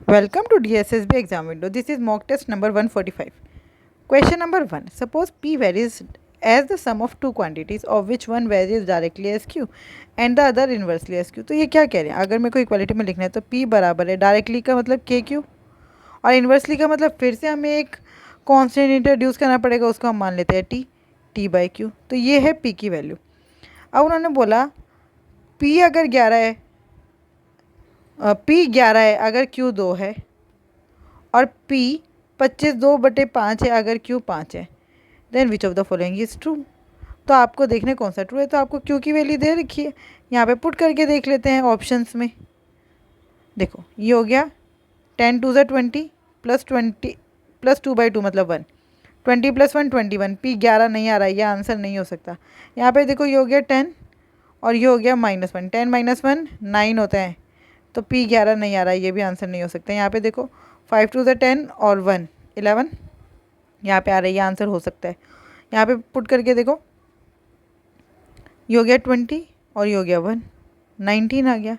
Welcome to DSSB exam window. This is mock test number 145. Question number 1. Suppose P varies as the sum of two quantities of which one varies directly as Q and the other inversely as Q. तो ये क्या कह रहे हैं, अगर मेरे को equality में लिखना है तो P बराबर है डायरेक्टली का मतलब KQ और इन्वर्सली का मतलब फिर से हमें एक कांस्टेंट इंट्रोड्यूस करना पड़ेगा, उसको हम मान लेते हैं T/Q। तो ये है P की वैल्यू। अब उन्होंने बोला P अगर 11 है, P 11 है अगर Q 2 है और P 25/2/5 है अगर Q 5 है, then which of the following is true. तो आपको देखने कौन सा ट्रू है। तो आपको Q की वैल्यू दे रखी है, यहाँ पे पुट करके देख लेते हैं ऑप्शंस में। देखो ये हो गया 10 2 20 +20 +2/2 मतलब 1, 20 + 1 21। P 11 नहीं आ रहा है, ये आंसर नहीं हो सकता। यहाँ पे देखो ये हो गया 10 और ये हो गया -1, 10 - 1 9 होता है, तो P 11 नहीं आ रहा है, ये भी आंसर नहीं हो सकता। यहाँ पे देखो 5 2 10 और 1 11 यहाँ पे आ रहा है, ये आंसर हो सकता है। यहाँ पे पुट करके देखो ये हो गया 20 और ये हो गया 1 19 आ गया,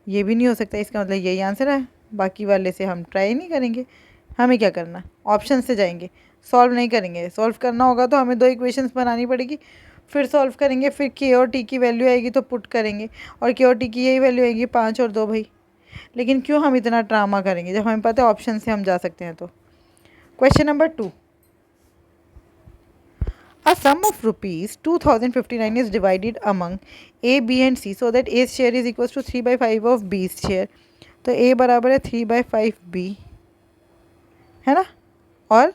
ये भी नहीं हो सकता। इसका मतलब यही आंसर है, बाकी वाले से हम ट्राई नहीं करेंगे। हमें क्या करना, ऑप्शन से जाएंगे, सॉल्व नहीं करेंगे। सॉल्व करना होगा तो हमें 2 इक्वेशंस बनानी पड़ेगी, फिर सॉल्व करेंगे, फिर K और T की वैल्यू आएगी तो पुट करेंगे और K और T की यही वैल्यू आएगी 5 और 2 भाई। लेकिन क्यों हम इतना ड्रामा करेंगे जब हमें पता है ऑप्शन से हम जा सकते हैं। तो question number 2। A sum of rupees 2059 is divided among A, B and C so that A's share is equals to 3/5 of B's share। तो A बराबर है 3/5 B, है ना। और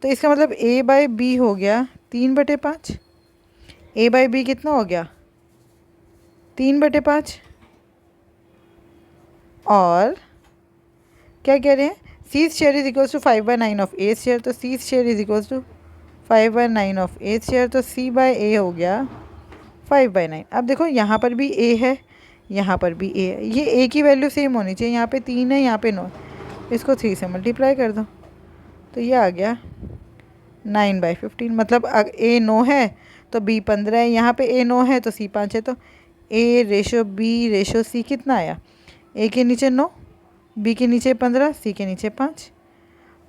तो इसका मतलब A/B हो गया 3/5। A/B कितना हो गया 3/5। और क्या कह रहे हैं, C's share is equals to 5/9 of A's share. तो C's share is equals to 5/9 of A's share. तो C/A हो गया 5/9। अब देखो यहाँ पर भी A है, यहाँ पर भी A है, ये A की वैल्यू सेम होनी चाहिए। यहाँ पे 3 है, यहाँ पे 9, इसको 3 से मल्टीप्लाई कर दो तो ये आ गया 9/15। मतलब A 9 है तो B 15 है, यहाँ पे A 9 है तो C 5 है। तो A/B/C कितना आया, A के नीचे 9, B के नीचे 15, C के नीचे 5।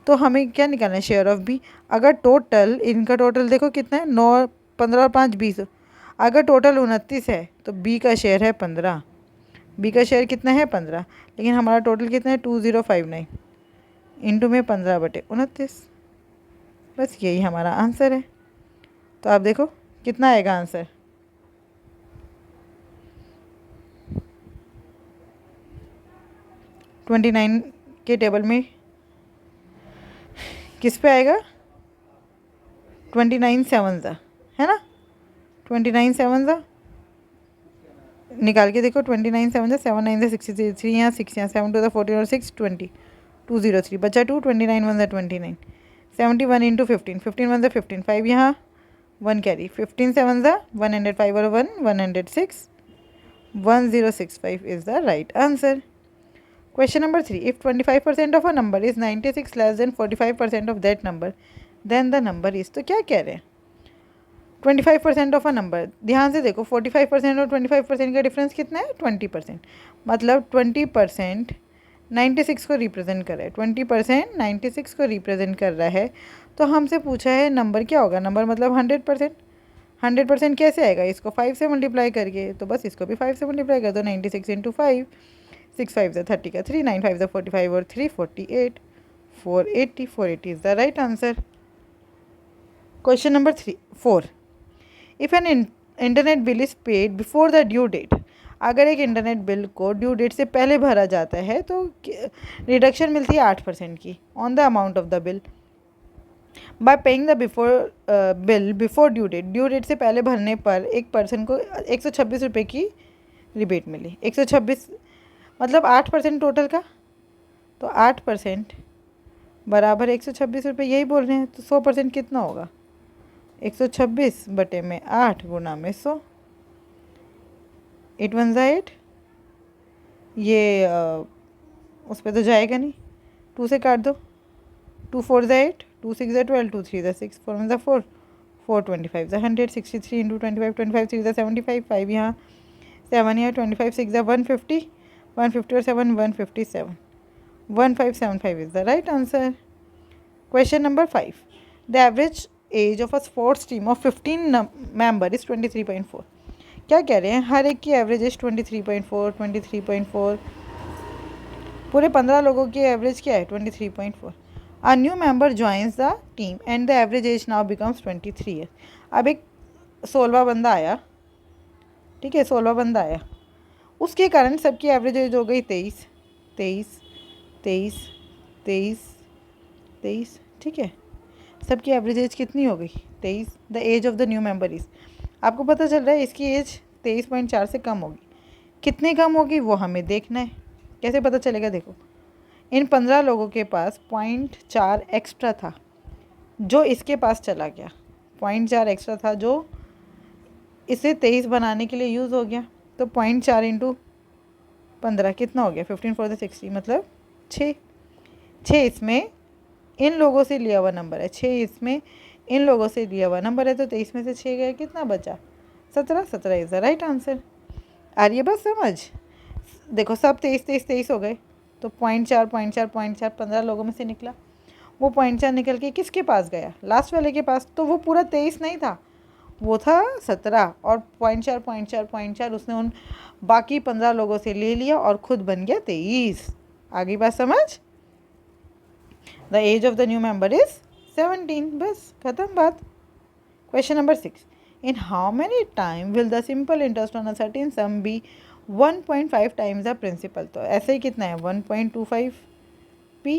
तो हमें क्या निकालना है, शेयर ऑफ B। अगर टोटल इनका टोटल देखो कितना है, 9 15 और 5 20। अगर टोटल 29 है तो B का शेयर है 15, B का शेयर कितना है 15, लेकिन हमारा टोटल कितना है 2059 इंटू में 15/29। बस यही हमारा आंसर है। तो आप देखो कितना आएगा आंसर, ट्वेंटी 29 के टेबल में किस पे आएगा, 29 7 है ना, 29 7 निकाल के देखो, 29 7 7 9 63 यहाँ 6 यहाँ 7 2 14 और 6 20 203 बचा 2 29 1 29 71 इंटू 15 15 1 15 5 यहाँ 1 कैरी 15 7 105 और 1 106 1065 is the right answer. Question number 3. If 25% of a number is 96 less than 45% of that number, then the number is। तो क्या कह रहे हैं, 25% ऑफ अ नंबर, ध्यान से देखो 45% और 25% का डिफरेंस कितना है 20%। मतलब 20% 96 को रिप्रेजेंट कर रहा है, 20% 96 को रिप्रेजेंट कर रहा है। तो हमसे पूछा है नंबर क्या होगा, नंबर मतलब 100%। 100% कैसे आएगा, इसको 5 से मल्टीप्लाई करके, तो बस इसको भी 5 से मल्टीप्लाई कर दो। 96 इंटू 5, 6 5 30 का 3, 9 5 45 और 3 48, 480 480 is the right answer. Question number 4। If an internet bill is paid before the due date. अगर एक इंटरनेट बिल को ड्यू डेट से पहले भरा जाता है तो रिडक्शन मिलती है 8% की on the amount of the bill. By paying the bill before due date, due date से पहले भरने पर एक पर्सन को 126 रुपये की रिबेट मिली। 126 मतलब 8% टोटल का, तो 8% बराबर 126 रुपये, यही बोल रहे हैं। तो 100% कितना होगा, 126/8 गुना में 100, 8 1 8, ये उस पर तो जाएगा नहीं, 2 से काट दो, 2 4 8, 2 6 12, 2 3 6, 4 1 4, 4 25 100, 63 इंटू 25, 25 3 75, 5 यहाँ 7 यहाँ 25 6 150, 150 और 7 157, 1575 is the right answer. Question number 5. The average age of a sports team of 15 member is 23.4. क्या कह रहे हैं? हर एक की एवरेज एज 23.4, 23.4, पूरे 15 लोगों की एवरेज क्या है? 23.4. A new member joins the team and the average age now becomes 23 years. अब एक 16वां बंदा आया, ठीक है, 16वां बंदा आया, उसके कारण सबकी एवरेज एज हो गई 23, 23, 23, 23, 23, ठीक है, सबकी एवरेज एज कितनी हो गई? 23. The age of the new member is, आपको पता चल रहा है इसकी एज 23.4 से कम होगी. कितनी कम होगी वो हमें देखना है. कैसे पता चलेगा? देखो, इन 15 लोगों के पास 0.4 एक्स्ट्रा था जो इसके पास चला गया. 0.4 एक्स्ट्रा था जो इसे 23 बनाने के लिए यूज़ हो गया. तो 0.4 इंटू 15 कितना हो गया? 15 4 60, मतलब 6. 6 इसमें इन लोगों से लिया हुआ नंबर है, 6 इसमें इन लोगों से लिया हुआ नंबर है. तो 23 में से 6 गए, कितना बचा? 17. 17 इज़ द राइट आंसर. आ रही है बस समझ? देखो, सब 23 23 23 हो गए, तो 0.4 0.4 0.4 15 लोगों में से निकला. वो 0.4 निकल के किसके पास गया? लास्ट वाले के पास. तो वो पूरा 23 नहीं था, वो था 17. और 0.4 0.4 0.4 उसने उन बाकी 15 लोगों से ले लिया और खुद बन गया 23. आगे बात समझ? The age of the new member is 17. बस खत्म बात. Question number 6. In how many time will the simple interest on a certain sum be 1.5 times the principal? तो ऐसे ही कितना है? 1.25 पी.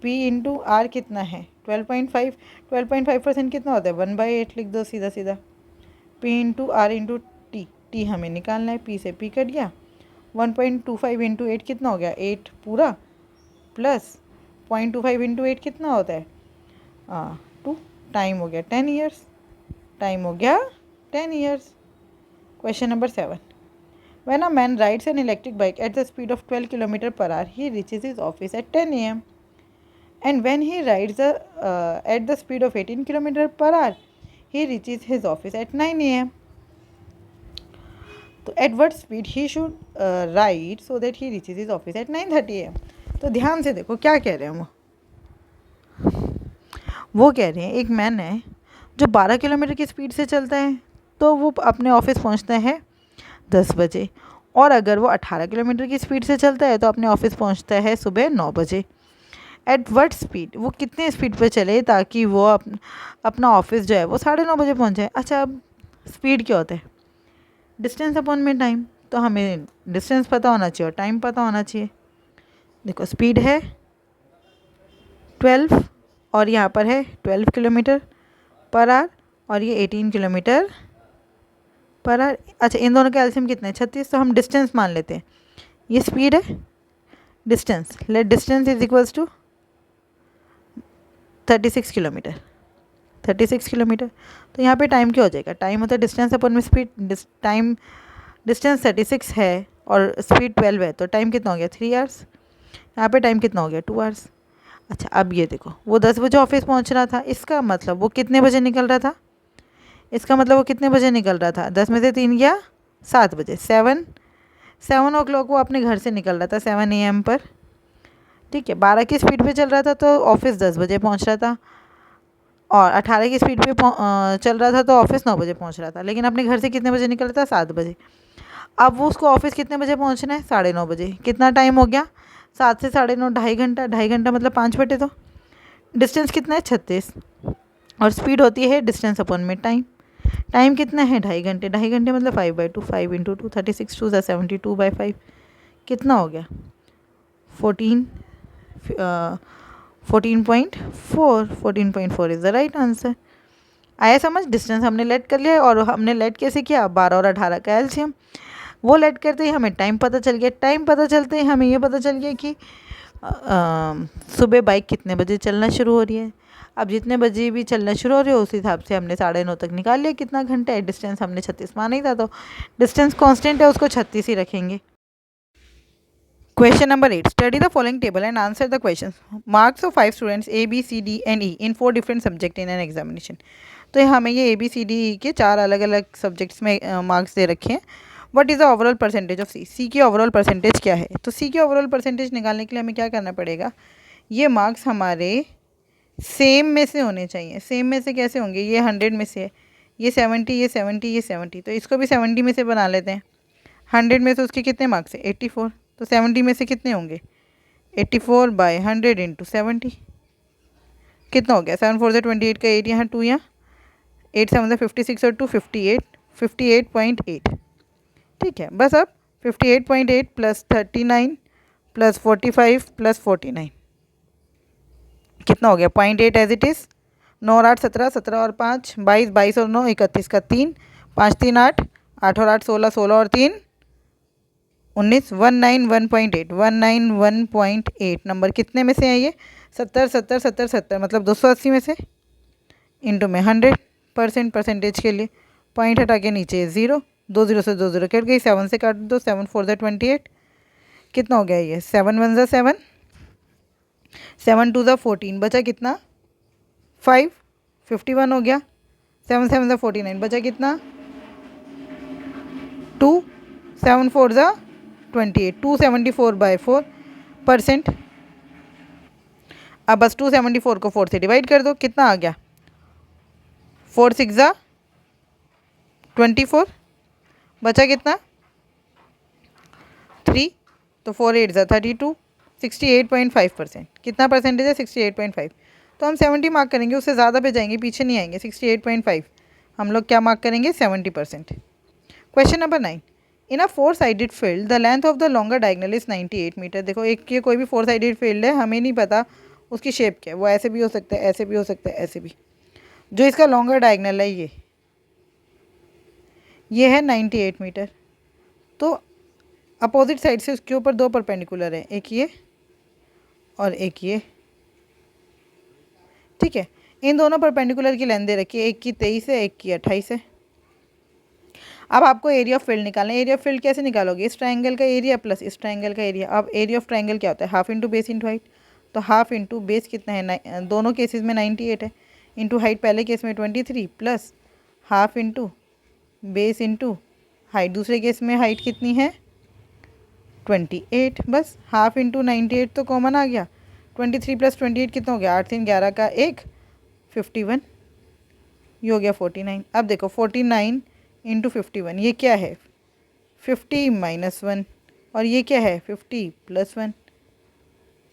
पी इंटू आर कितना है? 12.5. 12.5% कितना होता है? 1/8 लिख दो सीधा सीधा. P into R into T. T हमें निकालना है, पी से पी कट गया. 1.25 इंटू 8 कितना हो गया? 8 पूरा प्लस 0.25 इंटू 8 कितना होता है? 2. टाइम हो गया 10 ईयर्स. टाइम हो गया 10 years. Question number 7. When a man rides an electric bike at the speed of 12 km per hour, he reaches his office at 10 a.m. And when he rides at the speed of 18 km per hour, he reaches his office at 9 a.m. तो at what speed he should ride so that he reaches his office at 9:30 a.m. तो ध्यान से देखो क्या कह रहे हैं वो कह रहे हैं एक मैन है जो 12 किलोमीटर की स्पीड से चलता है तो वो अपने ऑफिस पहुंचता है 10 बजे. और अगर वो 18 किलोमीटर की स्पीड से चलता है तो अपने ऑफिस पहुंचता है सुबह 9 बजे. एट वट स्पीड, वो कितने स्पीड पे चले ताकि वो अपना ऑफिस जो है वो 9:30 बजे पहुंच जाए. अच्छा, अब स्पीड क्या होता है? डिस्टेंस अपॉन में टाइम. तो हमें डिस्टेंस पता होना चाहिए और टाइम पता होना चाहिए. देखो, स्पीड है 12 और यहाँ पर है 12 किलोमीटर पर आवर और ये 18 किलोमीटर पर आवर. अच्छा, इन दोनों का एलसीएम कितना है? 36. तो हम डिस्टेंस मान लेते हैं. ये स्पीड है, distance, let distance is equals to 36 kilometre. 36 kilometre. तो यहाँ पे टाइम क्या हो जाएगा? टाइम होता है डिस्टेंस अपन में स्पीड. टाइम डिस्टेंस 36 है और स्पीड 12 है, तो टाइम कितना हो गया? 3 आवर्स. यहाँ पे टाइम कितना हो गया? 2 आवर्स. अच्छा, अब ये देखो, वो 10 बजे ऑफिस पहुँच रहा था, इसका मतलब वो कितने बजे निकल रहा था? इसका मतलब वो कितने बजे निकल रहा था? 10 में से 3 गया, 7 बजे. 7 o'clock वो अपने घर से निकल रहा था 7 AM पर. ठीक है, 12 की स्पीड पे चल रहा था तो ऑफिस 10 बजे पहुंच रहा था, और 18 की स्पीड पे चल रहा था तो ऑफिस 9 बजे पहुंच रहा था. लेकिन अपने घर से कितने बजे निकल रहा था? 7 बजे. अब वो उसको ऑफिस कितने बजे पहुंचना है? 9:30 बजे. कितना टाइम हो गया? 7 से 9:30, 2.5 घंटा. 2.5 घंटा मतलब 5/2. डिस्टेंस कितना है? 36. और स्पीड होती है डिस्टेंस अपॉन में टाइम. टाइम कितना है? 2.5 घंटे. 2.5 घंटे मतलब 5/2. 5 इंटू 2, 36 2 72/5. कितना हो गया? 14.4 इज़ द राइट आंसर. आया समझ? डिस्टेंस हमने लेट कर लिया और हमने लेट कैसे किया? 12 और 18 का एलसीएम. वो लेट करते ही हमें टाइम पता चल गया. टाइम पता चलते ही हमें ये पता चल गया कि सुबह बाइक कितने बजे चलना शुरू हो रही है. अब जितने बजे भी चलना शुरू हो रही है उस हिसाब से हमने 9:30 तक निकाल लिया कितना घंटा है. डिस्टेंस हमने 36 माना ही था तो डिस्टेंस कांस्टेंट है, उसको 36 ही रखेंगे. Question number 8. Study the following table and answer the questions. Marks of 5 students A, B, C, D and E in 4 different subjects in an examination. तो हमें ये A, B, C, D, E के 4 अलग अलग subjects में marks दे रखे हैं. What is the overall percentage of C, C की ओवरऑल परसेंटेज क्या है। तो सी की ओवरऑल परसेंटेज निकालने के लिए हमें क्या करना पड़ेगा, ये मार्क्स हमारे सेम में से होने चाहिए। सेम में से कैसे होंगे, ये 100 में से है, ये 70, ये 70, ये 70, तो इसको भी 70 में से बना लेते हैं। 100 में से उसके कितने मार्क्स है 84, तो 70 में से कितने होंगे 84/100 इंटू 70, कितना हो गया 7 4 से 28 का 8 यहाँ 2 यहाँ 8 7 से 56 और 2 58, 58.8। ठीक है, बस अब 58.8 प्लस 39 प्लस 45 प्लस 49 कितना हो गया 0.8 एज इट इज़। 9 और 8 17, 17 और 5 22, 22 और 9 31 का 3, 5 3 8, 8 और 8 16, 16 और 3 19, 191.8, 191.8 नंबर कितने में से है ये 70 70 70 70 मतलब 280 में से इंटू में 100% परसेंटेज के लिए पॉइंट हटा के नीचे 0, 2 0 से 2 0 कट गई, 7 से काट दो, 7 4 से 28 कितना हो गया ये 7 1 से 7, 7 2 से 14 बचा कितना 5, 51 हो गया, 7 7 से 49 बचा कितना 2, 7 4 से 28, 274/4%। अब बस 274 को 4 से डिवाइड कर दो, कितना आ गया 4 6 जा 24, बचा कितना 3, तो 4 8 जा 32, 68.5%। कितना परसेंटेज है 68.5, तो हम 70 मार्क करेंगे, उससे ज़्यादा पे जाएंगे, पीछे नहीं आएंगे। 68.5 हम लोग क्या मार्क करेंगे 70%। Question number 9, in a 4 sided field the length of the longer diagonal is 98 metre. देखो एक ये कोई भी 4 साइडेड फील्ड है, हमें नहीं पता उसकी शेप क्या है, वो ऐसे भी हो सकता है, ऐसे भी हो सकता है, ऐसे भी। जो इसका लॉन्गर डायगनल है ये है 98 मीटर। तो अपोजिट साइड से उसके ऊपर 2 परपेंडिकुलर है, एक ये और एक ये। ठीक है, इन दोनों परपेंडिकुलर की लेंथ दे रखी है, एक की 23 है, एक की 28 है। अब आपको एरिया ऑफ फील्ड निकालना है। एरिया ऑफ फील्ड कैसे निकालोगे, इस ट्रायंगल का एरिया प्लस इस ट्रायंगल का एरिया। अब एरिया ऑफ ट्रायंगल क्या होता है, half into base into height. तो हाफ इंटू बेस कितना है, दोनों केसेस में 98 है, इंटू हाइट पहले केस में 23 plus half into base into height, दूसरे केस में हाइट कितनी है 28। बस हाफ इंटू 98 तो कॉमन आ गया, 23 प्लस 28 कितना हो गया 8 3 11 का 1 51, ये हो गया 49। अब देखो 49 इंटू 51 ये क्या है 50 माइनस 1, और ये क्या है 50 प्लस 1,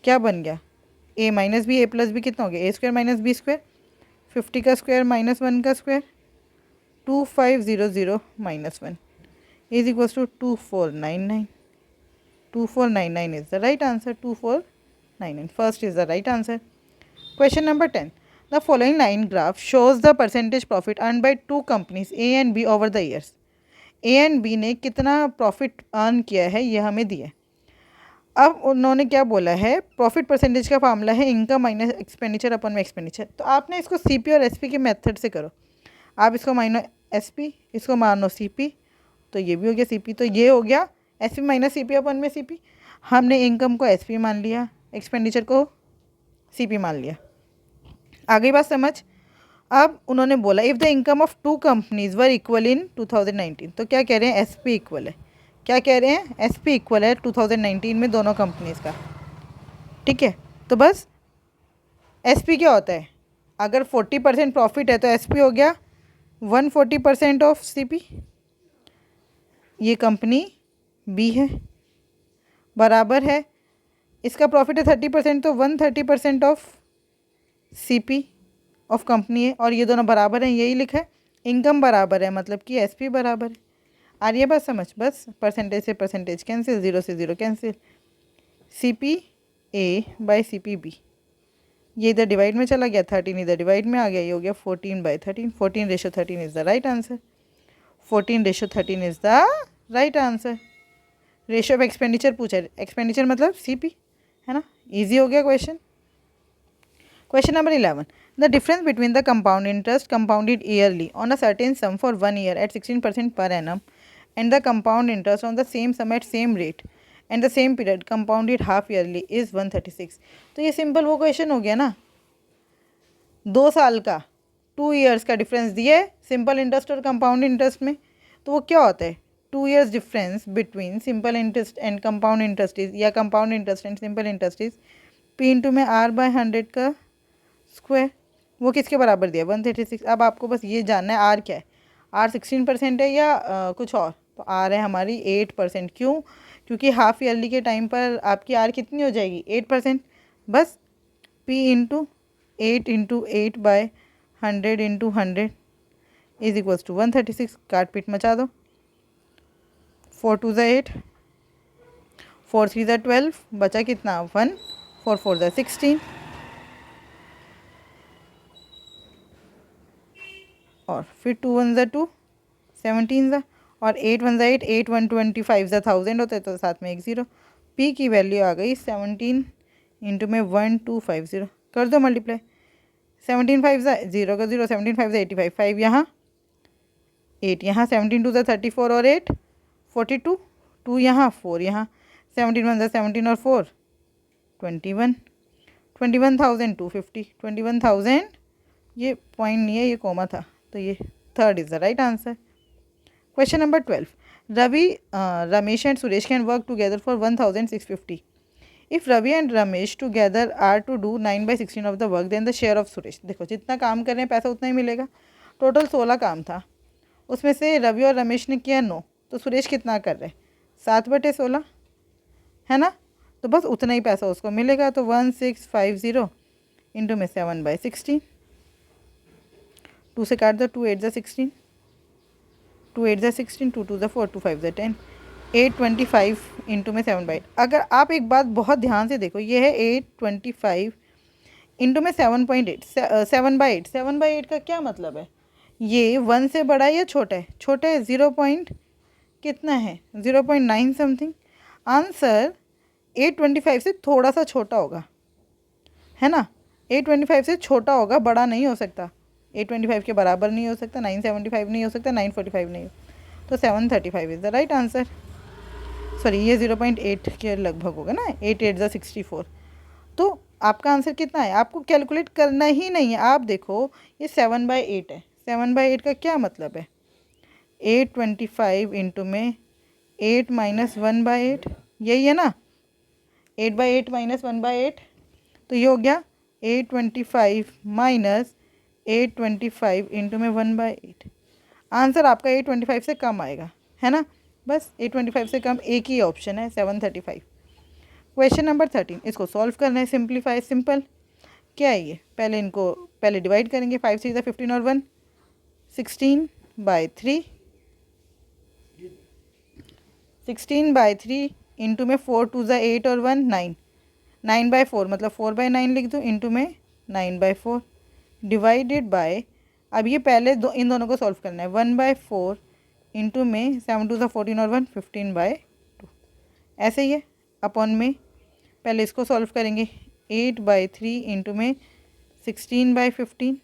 क्या बन गया a minus B, A plus B कितना हो गया a² माइनस बी स्क्वायर, 50 का स्क्वायर माइनस 1 का square, 2500 minus 1 is equals to 2499। 2499 is the right answer, 2499 first is the right answer. Question number 10, the following line graph shows the percentage profit earned by two companies A and B over the years. A and B ने कितना profit earn किया है ये हमें दिया है। अब उन्होंने क्या बोला है, प्रॉफिट परसेंटेज का फार्मूला है इनकम माइनस एक्सपेंडिचर अपन में एक्सपेंडिचर। तो आपने इसको सीपी और एसपी के मेथड से करो। आप इसको मानो एसपी, इसको मानो सीपी, तो ये भी हो गया सीपी, तो ये हो गया एसपी माइनस सीपी अपन में सीपी। हमने इनकम को एसपी मान लिया, एक्सपेंडिचर को सीपी मान लिया। आगे बात समझ। अब उन्होंने बोला if the income of two companies were equal in 2019, तो क्या कह रहे हैं एसपी इक्वल है, क्या कह रहे हैं एसपी इक्वल है 2019 में दोनों कंपनीज का। ठीक है, तो बस एसपी क्या होता है, अगर 40% प्रॉफिट है तो एसपी हो गया 140% ऑफ सीपी। ये कंपनी बी है, बराबर है इसका प्रॉफिट है 30%, तो 130% ऑफ सीपी ऑफ कंपनी है, और ये दोनों बराबर हैं, यही लिखा है। इनकम बराबर है मतलब कि एसपी बराबर है। आ रही है बात समझ। बस परसेंटेज से परसेंटेज कैंसिल, 0 से 0 cancel, CP A by CP B, ये इधर डिवाइड में चला गया, 13 इधर डिवाइड में आ गया, ये हो गया 14/13, 14:13 is the right answer. 14:13 is the right answer. Ratio of expenditure पूछा है, एक्सपेंडिचर मतलब सीपी है ना, इजी हो गया question. Question number 11, the difference between the compound interest compounded yearly on a certain some for 1 year at 16% per annum and the compound interest on the same sum at same rate and the same period compounded half yearly is 136। तो ये simple वो question हो गया ना, 2 साल का 2 years का difference दिया है सिंपल इंटरेस्ट और कंपाउंड इंटरेस्ट में, तो वो क्या होता है 2 years difference between simple interest and compound interest is, या compound interest and simple interest is p into में r बाय 100 का स्क्वायर, वो किसके बराबर दिया 136। अब आपको बस ये जानना है r क्या है, r 16% है या कुछ और, तो r है हमारी 8%। क्यों? क्योंकि हाफ ईयरली के टाइम पर आपकी r कितनी हो जाएगी 8%। बस p into 8 by 100 into 100 is equals to 136। काट पीट मचा दो, 4 2 8, 4 3 12, बचा कितना 1, 4 4 16, और फिर 2 1 2, 17 और 8 1 8, 8 1 25 1000 होता है, तो साथ में एक 0। p की वैल्यू आ गई 17 इंटू में 1250। कर दो मल्टीप्लाई, 17 5 0 का 0, 17 5 85, 5 यहाँ 8 यहाँ, 17 2 34 और 8 42, 2 यहाँ 4 यहाँ, 17 1 17 और 4 21, 21,250, 21,000। ये पॉइंट नहीं है, ये कोमा था, तो ये third is the right answer. Question number 12, Ravi Ramesh and Suresh can work together for 1,650। If Ravi and Ramesh together are to do 9/16 of the work, then the share of Suresh. देखो जितना काम कर रहे हैं पैसा उतना ही मिलेगा। टोटल 16 काम था, उसमें से रवि और रमेश ने किया 9, तो सुरेश कितना कर रहे हैं 7/16, है ना, तो बस उतना ही पैसा उसको मिलेगा। तो 1650 इंटू में 7/16, 2 से काट दो, 2 8 16, 2 8 16, 2 2 4, 2 5 10, 825 इंटू में 7/8। अगर आप एक बात बहुत ध्यान से देखो, ये है 825 इंटू में 7.8, 7/8। 7/8 का क्या मतलब है, ये 1 से बड़ा है या छोटा है, छोटा है, 0 पॉइंट कितना है 0.9 समथिंग। आंसर 825 से थोड़ा सा छोटा होगा, है ना, 825 से छोटा होगा, बड़ा नहीं हो सकता। 825 के बराबर नहीं हो सकता, 975 नहीं हो सकता, 945 नहीं हो, तो 735 is the right answer. Sorry, ये 0.8 के लगभग होगा ना, 8 8 64। तो आपका आंसर कितना है, आपको कैलकुलेट करना ही नहीं है। आप देखो ये 7/8 है, 7/8 का क्या मतलब है, 825 इंटू में 8 माइनस 1/8, यही है ना, 8/8 माइनस 1/8, तो ये हो गया 825 माइनस 825 इंटू में 1/8। आंसर आपका 825 से कम आएगा, है ना, बस 825 से कम एक ही ऑप्शन है, 735। क्वेश्चन नंबर 13, इसको सॉल्व करना है, सिंप्लीफाई, सिंपल। क्या है ये, पहले डिवाइड करेंगे, 5 3 15 और 1 16/3, 16/3 इंटू में 4 2 8 और 1 9, 9/4 मतलब 4/9 लिख दो, इंटू में 9/4 डिवाइडेड बाय, अब ये पहले इन दोनों को सॉल्व करना है, 1/4 इंटू में 7 2 14 और 1 15/2, ऐसे ही है, अपॉन में पहले इसको सॉल्व करेंगे, 8/3 इंटू में 16/15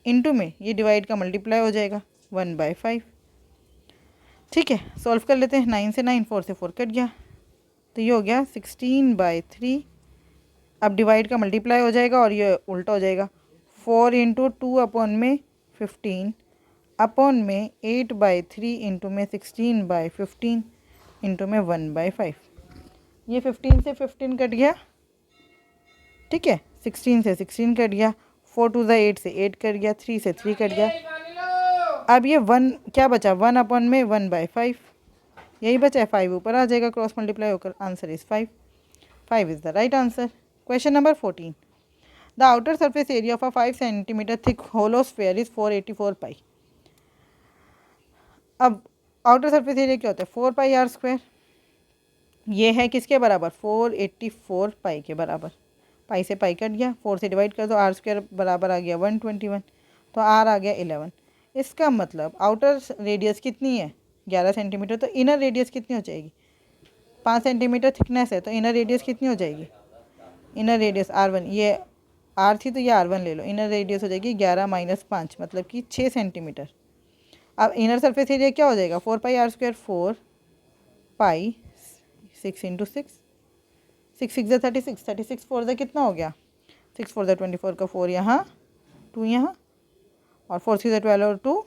इंटू में ये डिवाइड का मल्टीप्लाई हो जाएगा 1/5। ठीक है, सॉल्व कर लेते हैं, 9 से 9, 4 से 4 कट गया, तो ये हो गया 16/3। अब डिवाइड का मल्टीप्लाई हो जाएगा और ये उल्टा हो जाएगा, 4 इंटू 2 अपॉन में 15 अपॉन में 8/3 इंटू में 16/15 इंटू में 1/5। ये 15 से 15 कट गया, ठीक है, 16 से 16 कट गया, 4 2 8 से 8 कट गया, 3 से 3 कट गया। अब ये 1 क्या बचा, 1 अपॉन में 1/5, यही बचा है, 5 ऊपर आ जाएगा क्रॉस मल्टीप्लाई होकर, answer is 5। 5 is the right answer. Question number 14, the outer surface area of a 5 centimetre thick hollow sphere is 484 pi. अब आउटर सरफेस एरिया क्या होता है, 4πr²। ये है किसके बराबर, 484 पाई के बराबर। पाई से पाई कट गया, 4 से डिवाइड कर दो, r² बराबर आ गया 121, तो r आ गया 11। इसका मतलब आउटर रेडियस कितनी है 11 सेंटीमीटर, तो इनर रेडियस कितनी हो जाएगी, 5 सेंटीमीटर थिकनेस है, तो इनर रेडियस कितनी हो जाएगी, इनर रेडियस r1, ये r थी तो ये r1 ले लो, इनर रेडियस हो जाएगी 11 माइनस 5 मतलब कि 6 सेंटीमीटर। अब इनर सरफेस एरिया क्या हो जाएगा, 4πr², 4 पाई 6 इंटू 6, 6 6 36, 36 4 कितना हो गया, 6 4 24 का 4 यहाँ, 2 यहाँ, और 4 3 12 और 2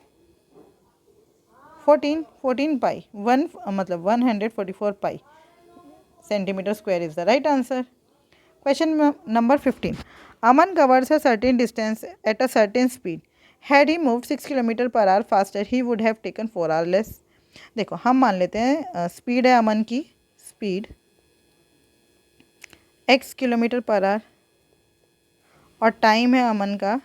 14 पाई वन मतलब 144 पाई centimeter square is the right answer. Question number 15. Aman covers a certain distance at a certain speed. Had he moved 6 kilometre per hour faster he would have taken 4 hour less. देखो हम मान लेते हैं speed है अमन की, speed x kilometre per our और time है अमन का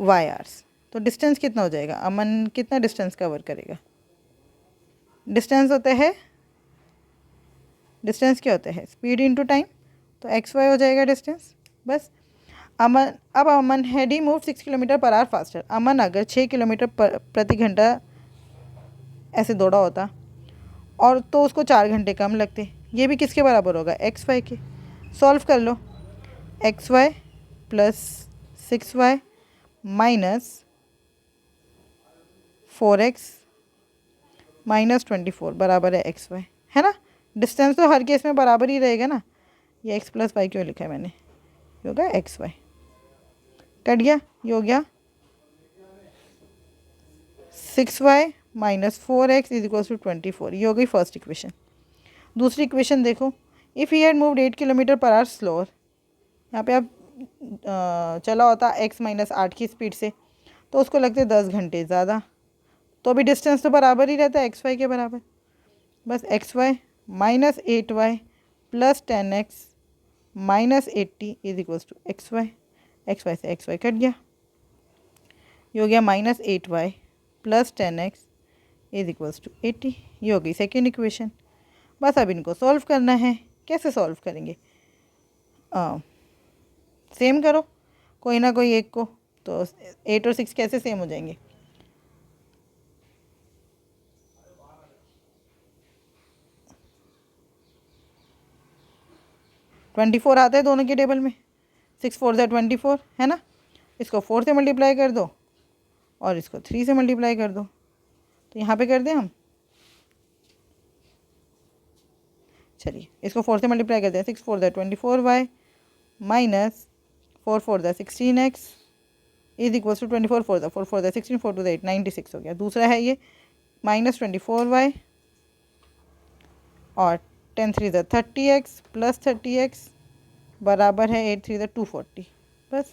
y आवर्स. तो डिस्टेंस कितना हो जाएगा, अमन कितना डिस्टेंस कवर करेगा. डिस्टेंस होते हैं, डिस्टेंस क्या होता है, स्पीड इनटू टाइम. तो एक्स वाई हो जाएगा डिस्टेंस. बस अब Aman had he move 6 kilometre per hour faster. Aman अगर 6 किलोमीटर प्रति घंटा ऐसे दौड़ा होता और तो उसको 4 घंटे कम लगते. ये भी किसके बराबर होगा, एक्स वाई के. सॉल्व कर लो. X Y plus 6y minus 4x minus 24 बराबर है एक्स वाई, है ना. डिस्टेंस तो हर केस में बराबर ही रहेगा ना. ये x प्लस वाई क्यों लिखा है मैंने, ये होगा एक्स वाई. कट गया, ये हो गया 6y minus 4x is equals to 24. ये हो गई फर्स्ट इक्वेशन. दूसरी इक्वेशन देखो. If he had moved 8 kilometre per our slower. यहाँ पे आप चला होता x माइनस 8 की स्पीड से तो उसको लगते 10 घंटे ज़्यादा. तो अभी डिस्टेंस तो बराबर ही रहता है एक्स वाई के बराबर. बस X Y minus 8y plus 10x minus 80 is equals to X Y. X Y से एक्स वाई कट गया, ये हो गया minus 8y plus 10x is equals to 80. ये हो गई सेकेंड इक्वेशन. बस अब इनको सॉल्व करना है. कैसे सॉल्व करेंगे, सेम करो कोई ना कोई एक को. तो 8 और 6 कैसे सेम हो जाएंगे, 24 आता है दोनों के टेबल में. 6 4 ज़ा 24 है ना. इसको 4 से मल्टीप्लाई कर दो और इसको 3 से मल्टीप्लाई कर दो. तो यहाँ पे कर दें हम, चलिए इसको 4 से मल्टीप्लाई करते हैं. 6 4 ज़ा 24y माइनस 4 4 ज़ा 16x इज इक्वल्स टू 24 4 ज़ा 4 4 ज़ा 16 4 2 ज़ा 8 96 हो गया. दूसरा है ये माइनस 24y और 10 3 ज़ा 30x प्लस 30x बराबर है 8 3 ज़ा 240. बस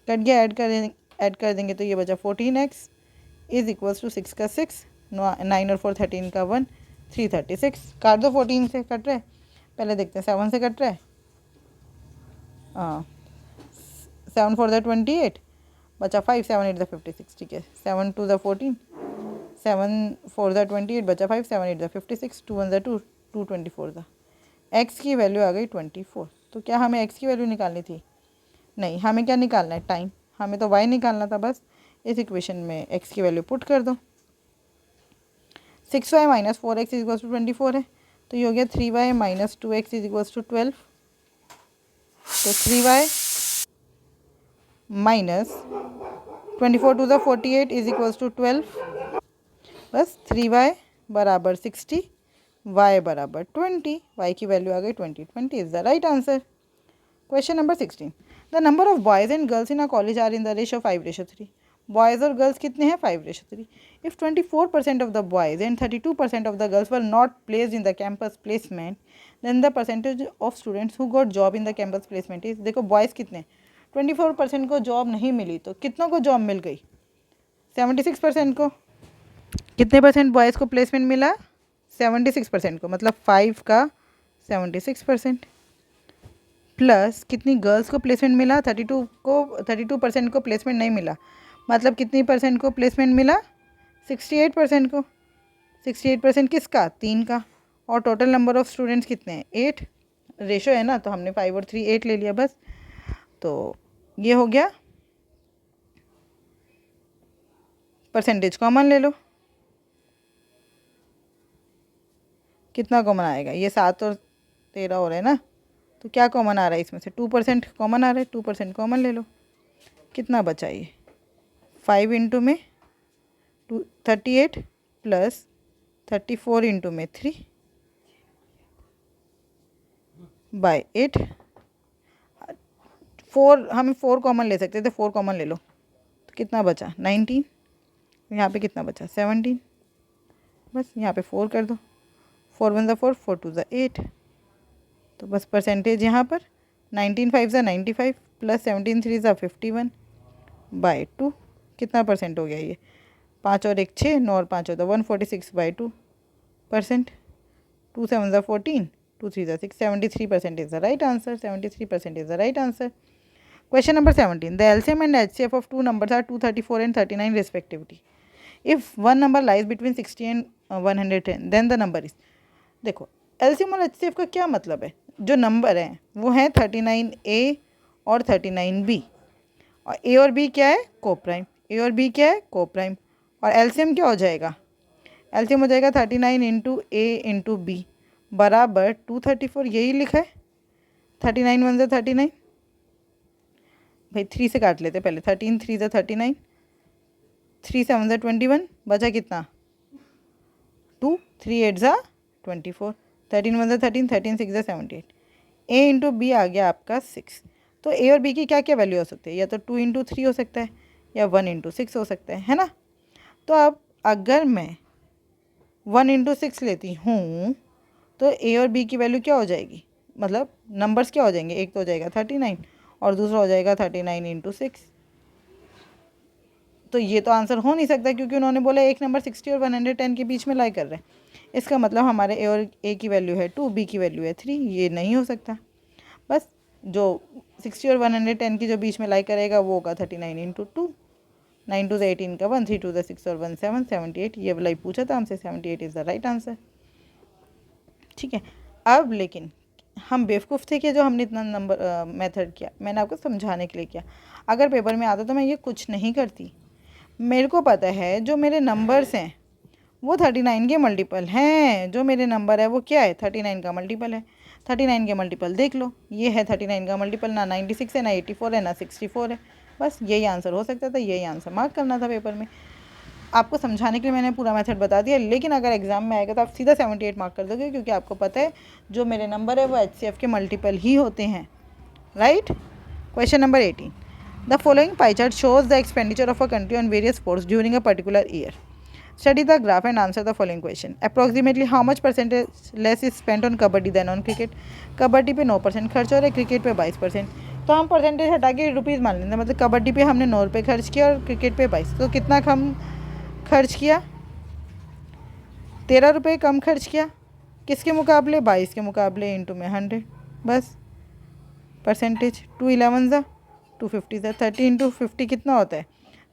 कट गया. ऐड कर देंगे तो ये बचा 14x इज इक्वल्स टू 6 का 6 9 और 4 13 का 1 336. काट दो 14 से, कट रहा है. पहले देखते हैं 7 से कट रहा है. 7 4 ज़ा 28 बचा 5 7 8 ज़ा 56. ठीक है. 7 2 ज़ा 14 7 4 ज़ा 28 बचा 5 7 8 ज़ा 56 2 1 ज़ा 2 2 24 ज़ा. एक्स की वैल्यू आ गई 24. तो क्या हमें एक्स की वैल्यू निकालनी थी, नहीं हमें क्या निकालना है, टाइम. हमें तो वाई निकालना था. बस इस इक्वेशन में एक्स की वैल्यू पुट कर दो. 6y minus 4x is equals to 24 है. तो ये हो गया 3y minus 2x is equals to 12. तो 3y माइनस 24 2 ज़ा 48 इज इक्वल्स टू 12. बस 3y बराबर 60 y बराबर 20. y की वैल्यू आ गई 20. 20 is the right answer. Question number 16. The number of boys and girls in a college are in the ratio 5:3. Boys और girls कितने हैं, 5:3. If 24% of the boys and 32% of the girls were not placed in the campus placement then the percentage of students who got job in the campus placement is. देखो boys कितने, 24% को job नहीं मिली तो कितनों को job मिल गई, 76% को. कितने परसेंट बॉयज़ को प्लेसमेंट मिला, 76% को. मतलब 5 का 76% प्लस कितनी गर्ल्स को प्लेसमेंट मिला, 32% को प्लेसमेंट नहीं मिला. मतलब कितनी परसेंट को प्लेसमेंट मिला, 68% को. 68% किसका, 3 का. और टोटल नंबर ऑफ स्टूडेंट्स कितने हैं, 8. रेशो है ना तो हमने 5 और 3 8 ले लिया बस. तो ये हो गया. परसेंटेज कॉमन ले लो, कितना कॉमन आएगा, ये 7 और 13 हो रहे हैं ना. तो क्या कॉमन आ रहा है इसमें से, 2% कॉमन आ रहा है. 2% कॉमन ले लो. कितना बचा ये, 5 इंटू में 38 प्लस 34 इंटू में 3 बाय 8. 4 हम 4 कॉमन ले सकते थे, 4 कॉमन ले लो. तो कितना बचा 19. यहाँ पे कितना बचा 17, बस यहाँ पे 4 कर दो, 4 1 ज़ा 4, 4 2 ज़ा 8, तो बस परसेंटेज यहाँ पर 19 5 ज़ा 95 प्लस 17 3 ज़ा 51 बाई 2, कितना परसेंट हो गया ये, 5 और 1 6, 9 और 5 होता 146/2%, 2 7 ज़ा 14, 2 3 ज़ा 6, 73% is the right answer. 73% is the right answer. Question number 17. The LCM and HCF of two numbers are 234 and 39 respectively. If one number lies between 60 and 110, then the number is. देखो LCM और HCF का क्या मतलब है, जो number हैं वो हैं 39A और 39B, और A और B क्या है कोप्राइम, A और B क्या है कोप्राइम, और LCM क्या हो जाएगा, LCM हो जाएगा 39 इंटू A इंटू B बराबर 234, यही लिखा है, 39 1 ज़ा 39, भाई 3 से काट लेते पहले, 13 3 ज़ा 39, 3 7 ज़ा 21, बचा कितना 2, 3 8 ज़ा 24, 13 1 ज़ा 13, 13 6 ज़ा 78, A इंटू बी आ गया आपका 6। तो A और B की क्या क्या वैल्यू हो सकती है, या तो 2 इंटू 3 हो सकता है, या 1 इंटू 6 हो सकता है ना। तो अब अगर मैं 1 इंटू 6 लेती हूँ तो A और B की वैल्यू क्या हो जाएगी, मतलब नंबर्स क्या हो जाएंगे, एक तो हो जाएगा 39 और दूसरा हो जाएगा 39 इंटू 6। तो ये तो आंसर हो नहीं सकता, क्योंकि उन्होंने बोला एक नंबर 60 और 110 के बीच में लाई कर रहे हैं। इसका मतलब हमारे A और A की वैल्यू है 2, B की वैल्यू है 3, ये नहीं हो सकता। बस जो 60 और 110 की जो बीच में लाई करेगा वो होगा 39 इंटू 2, 9 2 18 का 1, 3 2 6 और 1 7, 78, ये वाला ही पूछा था हमसे, 78 इज़ द राइट आंसर। ठीक है, अब लेकिन हम बेवकूफ़ थे कि जो हमने इतना नंबर मेथड किया, मैंने आपको समझाने के लिए किया। अगर पेपर में आता तो मैं ये कुछ नहीं करती। मेरे को पता है जो मेरे नंबर्स हैं वो 39 के मल्टीपल हैं, जो मेरे नंबर है वो क्या है 39 का मल्टीपल है। 39 के मल्टीपल देख लो, ये है 39 का मल्टीपल, ना 96 है, ना 84 है, ना 64 है। बस यही आंसर हो सकता था, यही आंसर मार्क करना था पेपर में। आपको समझाने के लिए मैंने पूरा मेथड बता दिया, लेकिन अगर एग्जाम में आएगा तो आप सीधा 78 मार्क कर दोगे, क्योंकि आपको पता है जो मेरे नंबर है वो HCF के मल्टीपल ही होते हैं, right. Question number 18. The following pie chart shows the expenditure of a country on various sports during a particular year. Study the graph and answer the following question. Approximately how much percentage less is spent on kabaddi than on cricket? Kabaddi पे 9% खर्च हो रहा है, cricket पे 22%। तो हम percentage हटा के रुपीज़ मान लेते हैं, मतलब कबड्डी पे हमने 9 रुपये खर्च किया और क्रिकेट पे 22, तो कितना कम खर्च किया, 13 रुपये कम खर्च किया, किसके मुकाबले 22 के मुकाबले, इंटू में 100, बस परसेंटेज 2 11 ज़ा 250 ज़ा 30 इंटू 50 कितना होता है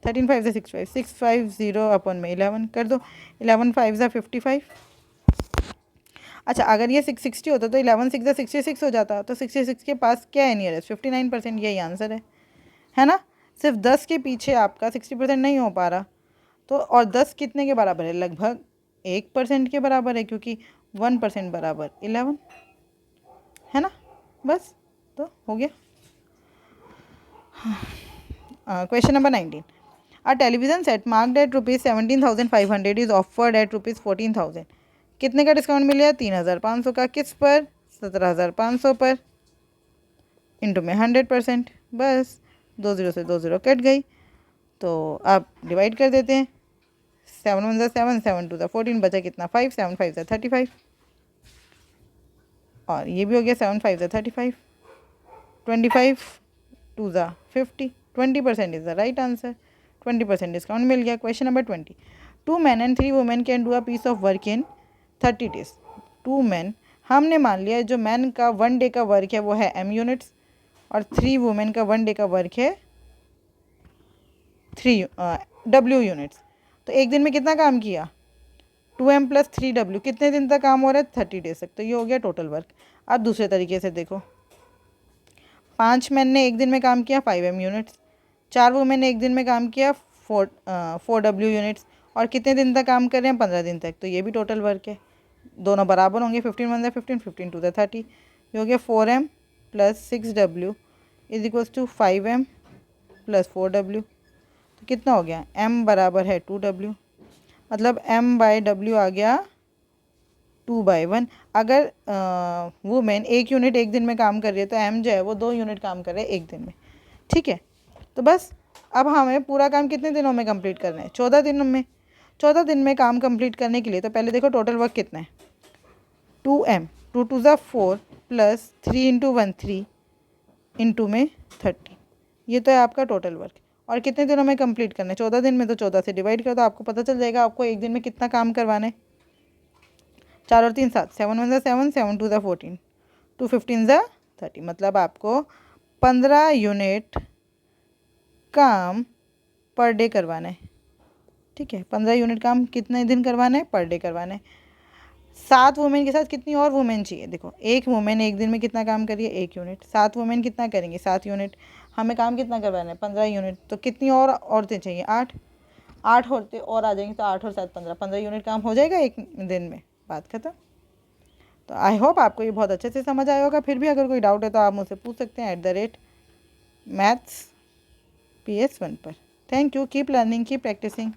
13 5 ज़ा 65, 650 अपन में 11 कर दो, 11 5 ज़ा 55। अच्छा अगर ये 660 होता तो 11 6 ज़ा 66 हो जाता, तो 66 के पास क्या है नियरेस्ट 59%, यही आंसर है ना। सिर्फ 10 के पीछे आपका 60% नहीं हो पा रहा, तो और 10 कितने के बराबर है, लगभग 1% के बराबर है, क्योंकि 1% बराबर 11 है ना, बस तो हो गया। Question number 19. A television set marked at rupees 17,500 is offered at rupees 14,000. कितने का डिस्काउंट मिलेगा 3,500 का, किस पर 17,500 पर, इंटू में 100%, बस 2 0 से 2 0 कट गई, तो आप डिवाइड कर देते हैं, 7 1 ज़ा 7, 7 2 ज़ा 14, बचा कितना 5, 7 5 ज़ा 35, और ये भी हो गया 7 5 ज़ा 35, 25 2 ज़ा 50, 20% is the right answer, 20% discount मिल गया। Question number 20. 2 men and 3 women can do a piece of work in 30 days. 2 men, हमने मान लिया जो मैन का 1 डे का वर्क है वो है m यूनिट्स, और 3 वुमेन का 1 डे का वर्क है 3 w यूनिट्स। तो एक दिन में कितना काम किया 2m + 3w, कितने दिन तक काम हो रहा है 30 डेज तक, तो ये हो गया टोटल वर्क। अब दूसरे तरीके से देखो, 5 मैन ने एक दिन में काम किया 5m यूनिट्स, 4 वुमेन ने एक दिन में काम किया 4w यूनिट्स, और कितने दिन तक काम कर रहे हैं 15 दिन तक, तो ये भी टोटल वर्क है। दोनों बराबर होंगे, 15 1 ज़ा 15, 15 2 ज़ा 30, ये हो गया 4m + 6w is equals to 5m + 4w, तो कितना हो गया m बराबर है 2w, मतलब m/w आ गया 2/1। अगर वुमेन 1 यूनिट एक दिन में काम कर रही है तो m जो है वो 2 यूनिट काम कर रहे हैं एक दिन में, ठीक है। तो बस अब हमें पूरा काम कितने दिनों में कंप्लीट करना है? 14 दिनों में। 14 दिन में काम कंप्लीट करने के लिए तो पहले देखो टोटल वर्क कितना है, 2m, 2 2 ज़ा 4 प्लस 3 इंटू 1 3 इंटू में 30, ये तो है आपका टोटल वर्क। और कितने दिनों में कंप्लीट करना है? 14 दिन में। तो 14 से डिवाइड कर दो, आपको पता चल जाएगा आपको एक दिन में कितना काम करवाना है। 4 और 3 7, 7 1 ज़ा 7, 7 2 ज़ा 14, 2 15 ज़ा 30, मतलब आपको 15 यूनिट काम पर डे करवाना है। ठीक है, 15 यूनिट काम कितने दिन करवाना है? पर डे करवाना है। 7 वुमेन के साथ कितनी और वुमेन चाहिए? देखो, एक वुमेन एक दिन में कितना काम करिए? 1 यूनिट। 7 वुमेन कितना करेंगे? 7 यूनिट। हमें काम कितना करवाना है? 15 यूनिट। तो कितनी और औरतें चाहिए? 8। 8 औरतें और आ जाएंगी, तो 8 और 7 15, 15 यूनिट काम हो जाएगा एक दिन में। बात खत्म। तो आई होप आपको ये बहुत अच्छे से समझ आया होगा। फिर भी अगर कोई डाउट है तो आप मुझसे पूछ सकते हैं @maths PS1 पर। Thank you, keep learning, keep practising.